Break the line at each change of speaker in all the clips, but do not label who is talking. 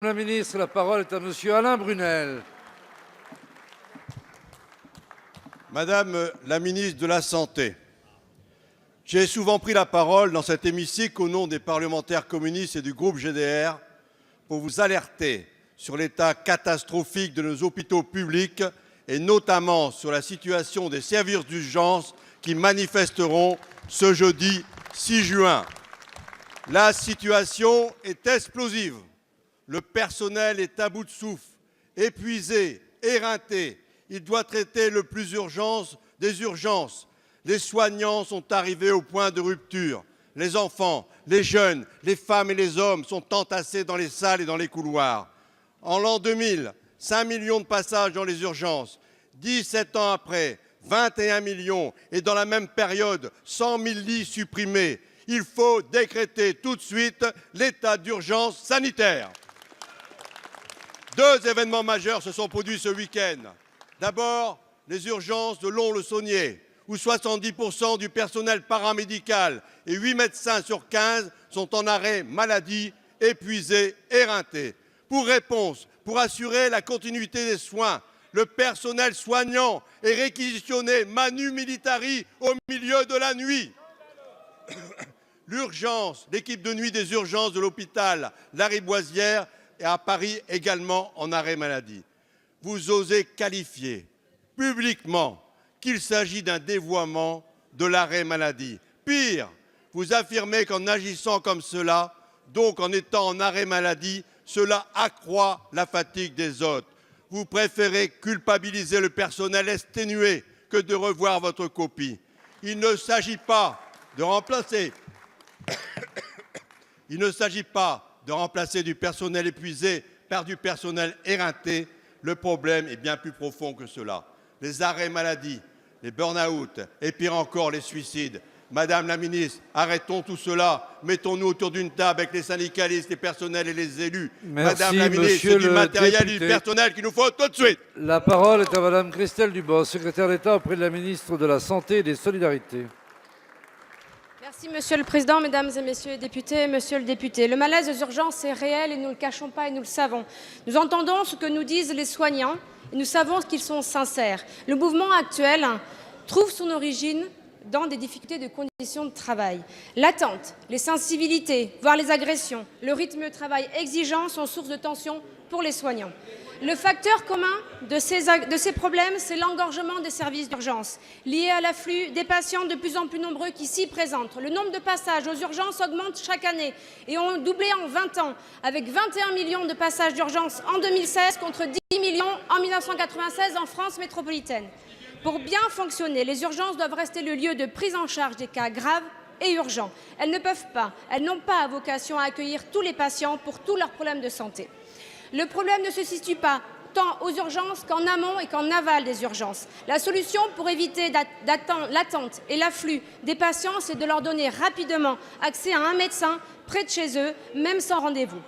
Madame la ministre, la parole est à monsieur Alain Brunel.
Madame la ministre de la Santé, j'ai souvent pris la parole dans cet hémicycle au nom des parlementaires communistes et du groupe GDR pour vous alerter sur l'état catastrophique de nos hôpitaux publics et notamment sur la situation des services d'urgence qui manifesteront ce jeudi 6 juin. La situation est explosive. Le personnel est à bout de souffle, épuisé, éreinté. Il doit traiter le plus urgent des urgences. Les soignants sont arrivés au point de rupture. Les enfants, les jeunes, les femmes et les hommes sont entassés dans les salles et dans les couloirs. En l'an 2000, 5 millions de passages dans les urgences. 17 ans après, 21 millions. Et dans la même période, 100 000 lits supprimés. Il faut décréter tout de suite l'état d'urgence sanitaire. Deux événements majeurs se sont produits ce week-end. D'abord, les urgences de Lons-le-Saunier, où 70% du personnel paramédical et 8 médecins sur 15 sont en arrêt maladie, épuisés, éreintés. Pour réponse, pour assurer la continuité des soins, le personnel soignant est réquisitionné manu militari au milieu de la nuit. L'urgence, l'équipe de nuit des urgences de l'hôpital Lariboisière et à Paris également en arrêt maladie. Vous osez qualifier publiquement qu'il s'agit d'un dévoiement de l'arrêt maladie. Pire, vous affirmez qu'en agissant comme cela, donc en étant en arrêt maladie, cela accroît la fatigue des autres. Vous préférez culpabiliser le personnel exténué que de revoir votre copie. Il ne s'agit pas de remplacer du personnel épuisé par du personnel éreinté. Le problème est bien plus profond que cela. Les arrêts maladie, les burn-out et pire encore les suicides. Madame la ministre, arrêtons tout cela. Mettons-nous autour d'une table avec les syndicalistes, les personnels et les élus.
Merci,
Madame la ministre, c'est du matériel et du personnel qu'il nous faut tout de suite.
La parole est à madame Christelle Dubos, secrétaire d'État auprès de la ministre de la Santé et des Solidarités.
Merci Monsieur le Président, Mesdames et Messieurs les députés, Monsieur le député. Le malaise des urgences est réel et nous ne le cachons pas et nous le savons. Nous entendons ce que nous disent les soignants et nous savons qu'ils sont sincères. Le mouvement actuel trouve son origine dans des difficultés de conditions de travail. L'attente, les sensibilités, voire les agressions, le rythme de travail exigeant sont source de tension pour les soignants. Le facteur commun de ces problèmes, c'est l'engorgement des services d'urgence, lié à l'afflux des patients de plus en plus nombreux qui s'y présentent. Le nombre de passages aux urgences augmente chaque année et ont doublé en 20 ans, avec 21 millions de passages d'urgence en 2016 contre 10 millions en 1996 en France métropolitaine. Pour bien fonctionner, les urgences doivent rester le lieu de prise en charge des cas graves et urgents. Elles n'ont pas vocation à accueillir tous les patients pour tous leurs problèmes de santé. Le problème ne se situe pas tant aux urgences qu'en amont et qu'en aval des urgences. La solution pour éviter l'attente et l'afflux des patients, c'est de leur donner rapidement accès à un médecin près de chez eux, même sans rendez-vous.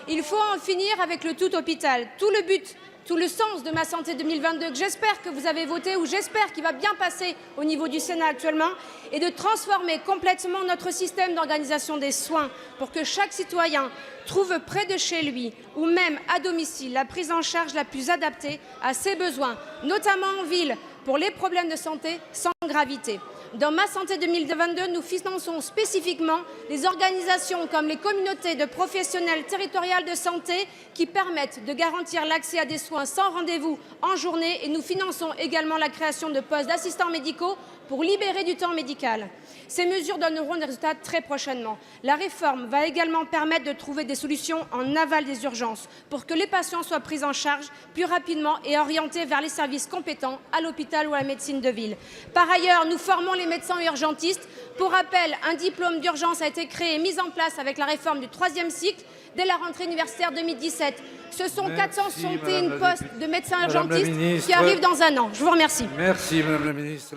Il faut en finir avec le tout hôpital. Tout le sens de Ma Santé 2022, que j'espère que vous avez voté ou j'espère qu'il va bien passer au niveau du Sénat actuellement, est de transformer complètement notre système d'organisation des soins pour que chaque citoyen trouve près de chez lui ou même à domicile la prise en charge la plus adaptée à ses besoins, notamment en ville, pour les problèmes de santé sans gravité. Dans Ma Santé 2022, nous finançons spécifiquement les organisations comme les communautés de professionnels territoriales de santé qui permettent de garantir l'accès à des soins sans rendez-vous en journée et nous finançons également la création de postes d'assistants médicaux pour libérer du temps médical. Ces mesures donneront des résultats très prochainement. La réforme va également permettre de trouver des solutions en aval des urgences pour que les patients soient pris en charge plus rapidement et orientés vers les services compétents à l'hôpital ou à la médecine de ville. Par ailleurs, nous formons les médecins urgentistes. Pour rappel, un diplôme d'urgence a été créé et mis en place avec la réforme du 3e cycle dès la rentrée universitaire 2017. Ce sont 461 postes de médecins urgentistes qui arrivent dans un an. Je vous remercie.
Merci Madame la ministre.